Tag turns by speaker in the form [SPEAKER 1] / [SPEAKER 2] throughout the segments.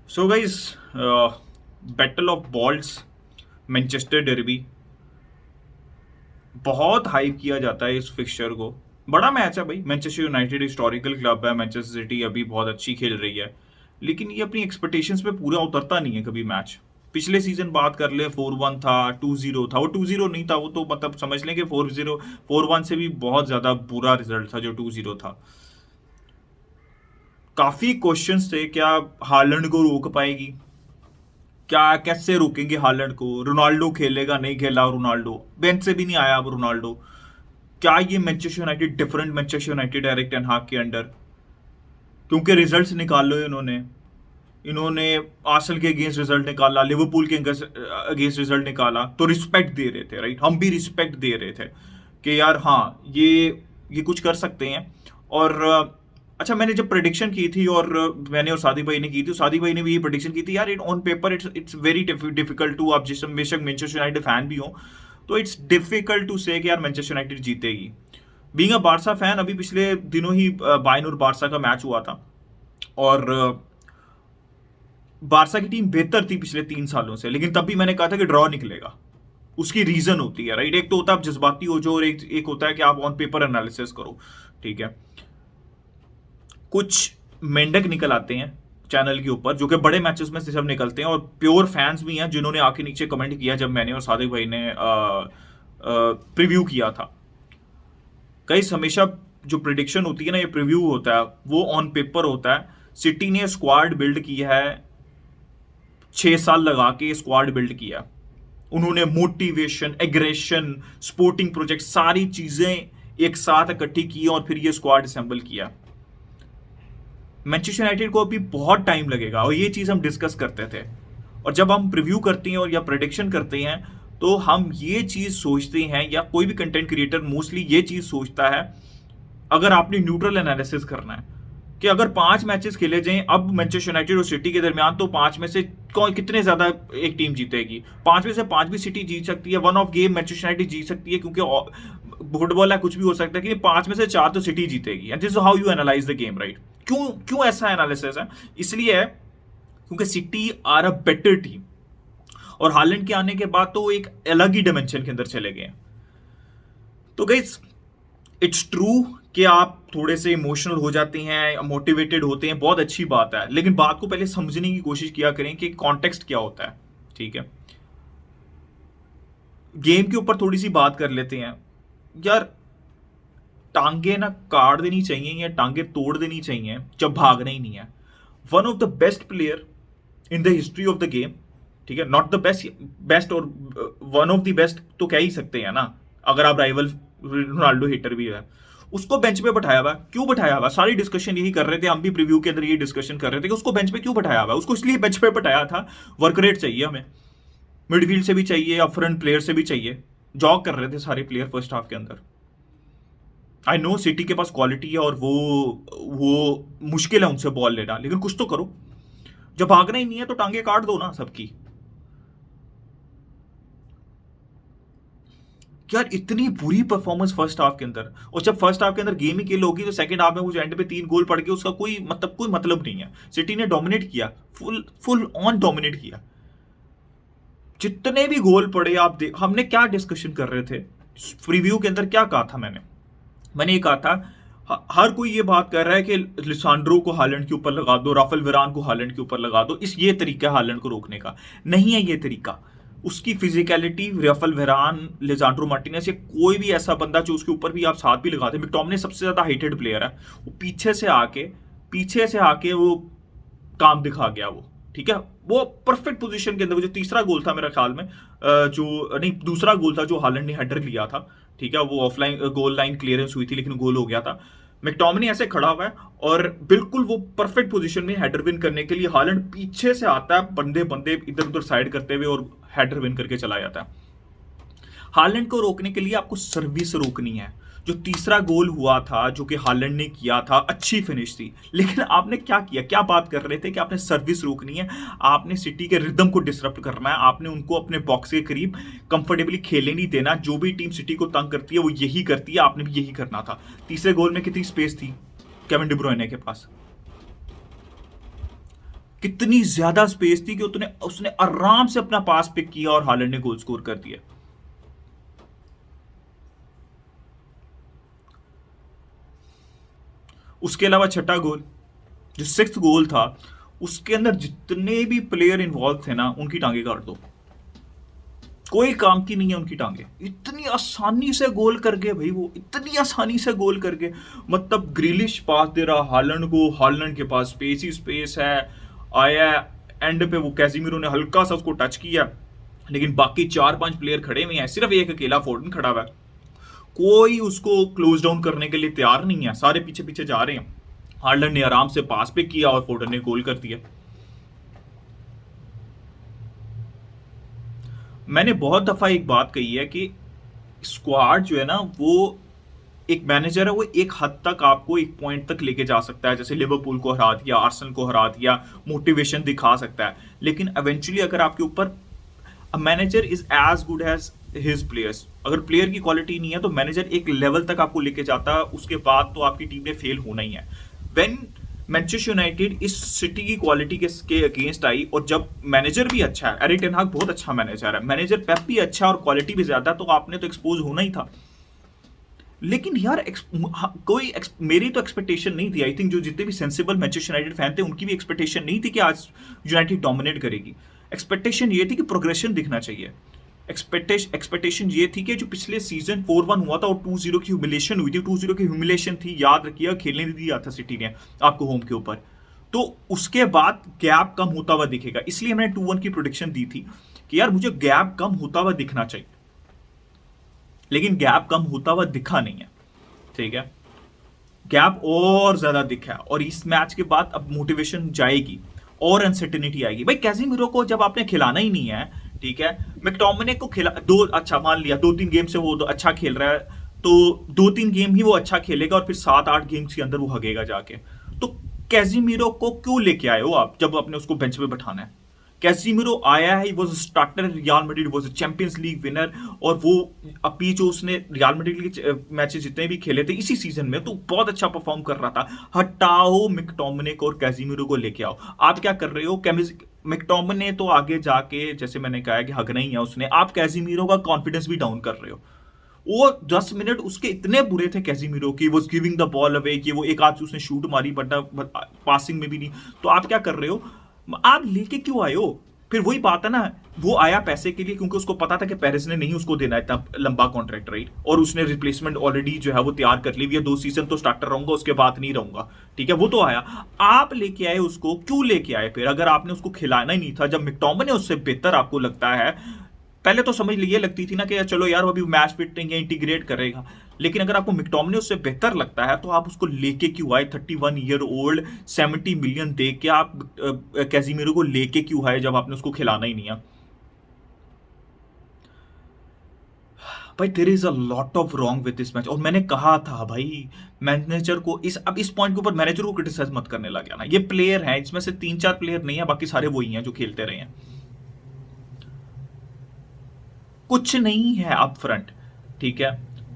[SPEAKER 1] So guys, battle of balls, Manchester derby, बहुत hype किया जाता है इस फिक्सचर को। बड़ा मैच है भाई। मैनचेस्टर यूनाइटेड हिस्टोरिकल क्लब है, मैनचेस्टर सिटी अभी बहुत अच्छी खेल रही है, लेकिन ये अपनी एक्सपेक्टेशंस पे पूरा उतरता नहीं है कभी मैच। पिछले सीजन बात कर ले, 4-1 था, 2-0 था। वो 2-0 नहीं था, वो तो मतलब समझ लें कि 4-0, 4-1 से भी बहुत ज्यादा बुरा रिजल्ट था जो 2-0 था। काफी क्वेश्चंस थे, क्या हालैंड को रोक पाएगी, क्या कैसे रोकेंगे हालैंड को, रोनाल्डो खेलेगा नहीं खेला, रोनाल्डो बेंच से भी नहीं आया अब रोनाल्डो। क्या ये Manchester United different Manchester United direct ten हाग के अंडर? क्योंकि रिजल्ट्स निकाल लो इन्होंने। इन्होंने आर्सेनल के अगेंस्ट रिजल्ट निकाला, लिवरपूल के अगेंस्ट रिजल्ट निकाला, तो रिस्पेक्ट दे रहे थे, राइट? हम भी रिस्पेक्ट दे रहे थे कि यार हाँ, ये कुछ कर सकते हैं। और अच्छा, मैंने जब प्रेडिक्शन की थी, और मैंने और सादी भाई ने की थी, सादी भाई ने भी ये प्रेडिक्शन की थी यार, it on paper it's very difficult to, आप जिस बेशक मैनचेस्टर यूनाइटेड फैन भी हो, तो इट्स डिफिकल्ट टू से कि यार मैनचेस्टर यूनाइटेड जीतेगी। बीइंग अ बारसा फैन, अभी पिछले दिनों ही बायर्न और बारसा का मैच हुआ था, और बारसा की टीम बेहतर थी पिछले 3 सालों से, लेकिन तब भी मैंने कहा था कि ड्रॉ निकलेगा। उसकी रीजन होती है, राइट? एक तो होता है आप जज्बाती हो जो, और एक होता है कि आप ऑन पेपर एनालिसिस करो, ठीक है? कुछ मेंढक निकल आते हैं चैनल के ऊपर, जो कि बड़े मैचेस में सिर्फ निकलते हैं, और प्योर फैंस भी हैं जिन्होंने आके नीचे कमेंट किया जब मैंने और सादिक भाई ने प्रीव्यू किया था। कई हमेशा जो प्रिडिक्शन होती है ना, ये प्रीव्यू होता है, वो ऑन पेपर होता है। सिटी ने स्क्वाड बिल्ड किया है, 6 साल लगा के स्क्वाड बिल्ड किया। उन्होंने मोटिवेशन, एग्रेशन, स्पोर्टिंग प्रोजेक्ट, सारी चीजें एक साथ इकट्ठी की और फिर ये स्क्वाड असेंबल किया। मैनचेस्टर यूनाइटेड को अभी बहुत टाइम लगेगा, और ये चीज हम डिस्कस करते थे। और जब हम प्रिव्यू करते हैं और या प्रेडिक्शन करते हैं, तो हम ये चीज सोचते हैं, या कोई भी कंटेंट क्रिएटर मोस्टली ये चीज सोचता है, अगर आपने न्यूट्रल एनालिसिस करना है, कि अगर 5 मैचेस खेले जाएं अब मैनचेस्टर यूनाइटेड और सिटी के दरमियान, तो 5 में से कौन कितने ज्यादा एक टीम जीतेगी? 5 में से 5 भी सिटी जीत सकती है, one of game Manchester United जीत सकती है, क्योंकि फुटबॉल है, कुछ भी हो सकता है, कि 5 में से 4 तो सिटी जीतेगी। And this is how you analyse the game, right? क्यों क्यों ऐसा एनालिसिस है? इसलिए है क्योंकि city are a better team, और हालैंड के आने के बाद तो वो एक अलग ही डायमेंशन के अंदर चले गए। तो गाइस, इट्स ट्रू कि आप थोड़े से इमोशनल हो जाते हैं, मोटिवेटेड होते हैं, बहुत अच्छी बात है, लेकिन बात को पहले समझने की कोशिश किया करें कि कॉन्टेक्स्ट क्या होता है, ठीक है? गेम के ऊपर थोड़ी सी बात कर लेते हैं यार। टांगे ना काट देनी चाहिए या टांगे तोड़ देनी चाहिए जब भागना ही नहीं है। One of the best player in the history of the game, ठीक है, नॉट द बेस्ट, बेस्ट और वन ऑफ द बेस्ट तो कह ही सकते हैं ना, अगर आप राइवल रोनाल्डो हिटर भी है, उसको बेंच पे बैठाया हुआ। क्यों बैठाया हुआ? सारी डिस्कशन यही कर रहे थे, हम भी प्रीव्यू के अंदर ये डिस्कशन कर रहे थे कि उसको बेंच पे क्यों बैठाया हुआ। उसको इसलिए बेंच पे बैठाया था, वर्क रेट चाहिए हमें, मिडफील्ड से भी चाहिए, अप फ्रंट प्लेयर से भी चाहिए। जॉग कर रहे थे सारे प्लेयर फर्स्ट हाफ के अंदर। आई नो सिटी के पास क्वालिटी है, और वो मुश्किल है उनसे बॉल लेना, लेकिन कुछ तो करो। जब भागना ही नहीं है तो टांगे काट दो ना सबकी। यार इतनी बुरी परफॉर्मेंस फर्स्ट हाफ के अंदर, और जब फर्स्ट हाफ के अंदर गेम ही किल होगी, तो सेकंड हाफ में वो जो एंड पे 3 गोल पड़ गए, उसका कोई मतलब नहीं है। सिटी ने डोमिनेट किया, फुल फुल ऑन डोमिनेट किया। जितने भी गोल पड़े आप देख, हमने क्या डिस्कशन कर रहे थे प्रीव्यू के अंदर, क्या कहा था मैंने ये कहा था, हर कोई ये बात कर रहा है कि लिसांड्रो को हालैंड के ऊपर लगा दो, राफेल वेरान को हालैंड के ऊपर लगा दो, ये तरीका है हालैंड को रोकने का। नहीं है ये तरीका। उसकी फिजिकलिटी, राफेल वेरान, लिसांड्रो मार्टिनेज, या कोई भी ऐसा बंदा जो उसके ऊपर भी आप साथ भी लगाते, मिकटोमिने सबसे ज्यादा हाइटेड प्लेयर है, वो पीछे से आके वो काम दिखा गया वो, ठीक है? वो परफेक्ट पोजीशन के अंदर, वो जो तीसरा गोल था मेरा ख्याल में, जो नहीं दूसरा गोल था जो हालैंड ने हेडर लिया था, ठीक है, वो ऑफलाइन गोल लाइन क्लियरेंस हुई थी लेकिन गोल हो गया था। मैकटोमिनी ऐसे खड़ा हुआ है, और बिल्कुल वो परफेक्ट पोजीशन में हेडर विन करने के लिए हालैंड पीछे से आता है, बंदे बंदे इधर उधर साइड करते हुए, और हेडर विन करके चला जाता है। हालैंड को रोकने के लिए आपको सर्विस रोकनी है। जो तीसरा गोल हुआ था जो कि हालैंड ने किया था, अच्छी फिनिश थी, लेकिन आपने क्या किया? क्या बात कर रहे थे कि आपने सर्विस रोकनी है, आपने सिटी के रिदम को डिसरप्ट करना है, आपने उनको अपने बॉक्स के करीब कंफर्टेबली खेलने नहीं देना। जो भी टीम सिटी को तंग करती है वो यही करती है, आपने भी यही करना था। तीसरे गोल में कितनी स्पेस थी केविन डी ब्रुयने के पास? कितनी ज्यादा स्पेस थी कि उसने उसने आराम से अपना पास पिक किया और हालैंड ने गोल स्कोर कर दिया। उसके अलावा छठा गोल, जो सिक्स्थ गोल था, उसके अंदर जितने भी प्लेयर इन्वॉल्व थे ना, उनकी टांगे काट दो, कोई काम की नहीं है उनकी टांगे। इतनी आसानी से गोल कर गए भाई, वो इतनी आसानी से गोल कर गए। मतलब ग्रिलिश पास दे रहा हालैंड को, हालैंड के पास स्पेस ही स्पेस है, आया एंड पे वो कैजिमिरो ने हल्का सा उसको टच किया, लेकिन बाकी 4-5 प्लेयर खड़े हुए हैं, सिर्फ एक अकेला फोर्डन खड़ा हुआ है। कोई उसको क्लोज डाउन करने के लिए तैयार नहीं है, सारे पीछे पीछे जा रहे हैं। हालैंड ने आराम से पास पे किया और फोर्डन ने गोल कर दिया। मैंने बहुत दफा एक बात कही है कि स्क्वाड जो है ना, वो एक मैनेजर है, वो एक हद तक आपको एक पॉइंट तक लेके जा सकता है, जैसे लिवरपूल को हरा दिया, आर्सेनल को हरा दिया, मोटिवेशन दिखा सकता है। लेकिन इवेंचुअली अगर आपके ऊपर, a manager is as good as his players, अगर प्लेयर की क्वालिटी नहीं है तो मैनेजर एक लेवल तक आपको लेके जाता है, उसके बाद तो आपकी टीम ने फेल होना ही है। व्हेन मैनचेस्टर यूनाइटेड इस सिटी की क्वालिटी के अगेंस्ट आई, और जब मैनेजर भी अच्छा है, एरिक टेन हाग बहुत अच्छा मैनेजर है, मैनेजर पेप भी अच्छा है और क्वालिटी भी ज्यादा, तो आपने तो एक्सपोज होना ही था। लेकिन यार मेरी तो एक्सपेक्टेशन नहीं थी, आई थिंक जो जितने भी सेंसिबल मैनचेस्टर यूनाइटेड फैन थे उनकी भी एक्सपेक्टेशन नहीं थी कि आज यूनाइटेड डोमिनेट करेगी। एक्सपेक्टेशन ये थी कि प्रोग्रेशन दिखना चाहिए। एक्सपेक्टेशन ये थी कि जो पिछले सीजन 4-1 हुआ था और 2-0 की ह्यूमिलेशन हुई थी, 2-0 की ह्यूमिलेशन थी, याद रखिएगा, खेलने नहीं दिया था सिटी ने आपको होम के ऊपर, तो उसके बाद गैप कम होता हुआ दिखेगा। इसलिए मैंने 2-1 की प्रोडिक्शन दी थी कि यार मुझे गैप कम होता हुआ दिखना चाहिए, लेकिन गैप कम होता हुआ दिखा नहीं है। ठीक है, गैप और ज्यादा दिखा है, और इस मैच के बाद अब मोटिवेशन जाएगी और अनसर्टेनिटी आएगी। भाई कैजिमिरो को जब आपने खिलाना ही नहीं है, ठीक है, मैकटोमिने को खिला दो, अच्छा मान लिया 2-3 गेम से वो अच्छा खेल रहा है, तो 2-3 गेम ही वो अच्छा खेलेगा और फिर 7-8 गेम्स के अंदर वो हगेगा जाके। तो कैजिमिरो को क्यों लेके आए हो आप जब आपने उसको बेंच पे बैठाना है? कैसिमिरो आया है, was starter real Madrid, was champions league winner, और वो अभी जो उसने रियल मैड्रिड के मैचेस जितने भी खेले थे इसी सीजन में, तो बहुत अच्छा परफॉर्म कर रहा था। हटाओ मैकटोमिने को और कैसिमिरो को लेके आओ। आप क्या कर रहे हो? मैकटोमिने तो आगे जाके, जैसे मैंने कहा है कि हगना ही है उसने, आप कैसिमिरो का कॉन्फिडेंस भी डाउन कर रहे हो। वो 10 मिनट उसके इतने बुरे थे कैसिमिरो की, वो गिविंग द बॉल अवे, कि वो एक आध उसने शूट मारी बट पासिंग में भी नहीं। तो आप क्या कर रहे हो? आप लेके क्यों आए हो? फिर वही बात है ना, वो आया पैसे के लिए, क्योंकि उसको पता था कि पेरिस ने नहीं उसको देना इतना लंबा कॉन्ट्रैक्ट, राइट, और उसने रिप्लेसमेंट ऑलरेडी जो है वो तैयार कर ली हुई है, 2 सीजन तो स्टार्टर रहूंगा, उसके बाद नहीं रहूंगा। ठीक है, वो तो आया। आप लेके आए उसको, क्यों लेके आए फिर, अगर आपने उसको खिलाना ही नहीं था? जब मैकटोमिने उससे बेहतर आपको लगता है, पहले तो समझ ये लगती थी ना कि चलो यार वो अभी मैच फिटिंग है, इंटीग्रेट करेगा, लेकिन अगर आपको मैकटोमिने उससे बेहतर लगता है तो आप उसको लेके क्यों आए? 31 ईयर ओल्ड, 70 मिलियन दे के आप कैजिमिरो को लेके क्यों आए जब आपने उसको खिलाना ही नहीं है? भाई there is a lot of wrong with this match, और मैंने कहा था भाई मैनेजर को, इस पॉइंट के ऊपर मैनेजर को क्रिटिसाइज मत करने लग गया ना। ये प्लेयर हैं, इसमें से 3-4 प्लेयर नहीं है, बाकी सारे वही हैं जो खेलते रहे हैं। कुछ नहीं है अप फ्रंट, ठीक है,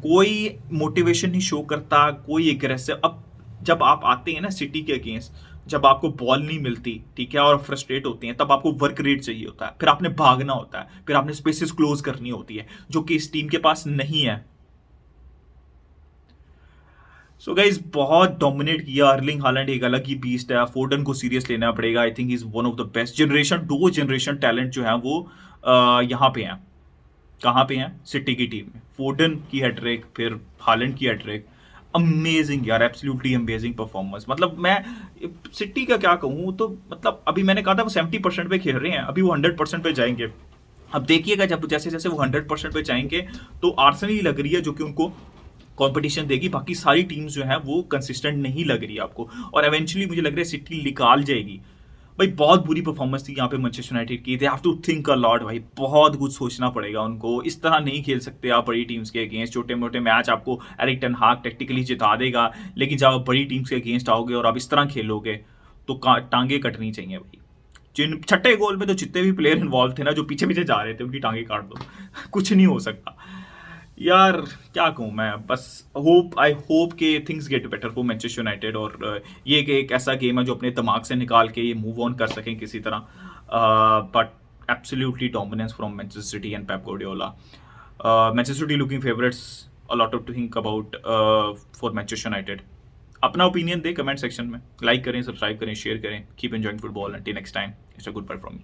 [SPEAKER 1] कोई मोटिवेशन नहीं शो करता, कोई एग्रेसिव। अब जब आप आते हैं ना सिटी के अगेंस्ट, जब आपको बॉल नहीं मिलती, ठीक है, और फ्रस्ट्रेट होते हैं, तब आपको वर्क रेट चाहिए होता है, फिर आपने भागना होता है, फिर आपने स्पेसेस क्लोज करनी होती है, जो कि इस टीम के पास नहीं है। सो गाइज बहुत डोमिनेट किया अर्लिंग हालैंड, एक अलग ही बीस्ट है, फोर्डन को सीरियस लेना पड़ेगा। I think is one of the best generation, 2 generation talent जो है वो यहाँ पे हैं। कहाँ पे हैं? सिटी की टीम में। फोर्डन की हैट्रिक, फिर हालैंड की हैट्रिक, अमेजिंग यार, एब्सोल्युटली अमेजिंग परफॉर्मेंस। मतलब मैं सिटी का क्या कहूँ, तो मतलब अभी मैंने कहा था वो 70% पे खेल रहे हैं, अभी वो 100% पे जाएंगे। अब देखिएगा जब जैसे जैसे वो 100% पे जाएंगे तो आर्सेनल ही लग रही है जो कि उनको कंपटीशन देगी, बाकी सारी टीम्स जो हैं वो कंसिस्टेंट नहीं लग रही है आपको, और एवेंचुअली मुझे लग रहा है सिटी निकाल जाएगी। भाई बहुत बुरी परफॉर्मेंस थी यहाँ पे मैनचेस्टर यूनाइटेड की, they have to think a lot भाई, बहुत कुछ सोचना पड़ेगा उनको। इस तरह नहीं खेल सकते आप बड़ी टीम्स के अगेंस्ट। छोटे मोटे मैच आपको एरिक टेन हाग टेक्टिकली जिता देगा, लेकिन जब आप बड़ी टीम्स के अगेंस्ट आओगे और आप इस तरह खेलोगे तो टांगे कटनी चाहिए भाई। जिन छठे गोल में तो जितने भी प्लेयर इन्वॉल्व थे ना, जो पीछे पीछे जा रहे थे, उनकी टांगे काट दो कुछ नहीं हो सकता यार क्या कहूँ मैं, बस आई होप के things get better for Manchester United, और ये कि एक ऐसा गेम है जो अपने दिमाग से निकाल के ये मूव ऑन कर सकें किसी तरह, but absolutely dominance from Manchester City and Pep Guardiola. Manchester City looking favourites, a lot of to think about for Manchester United. अपना ओपिनियन दे कमेंट सेक्शन में, लाइक करें, सब्सक्राइब करें, शेयर करें. Keep enjoying football. Until next time, it's a good bye from me.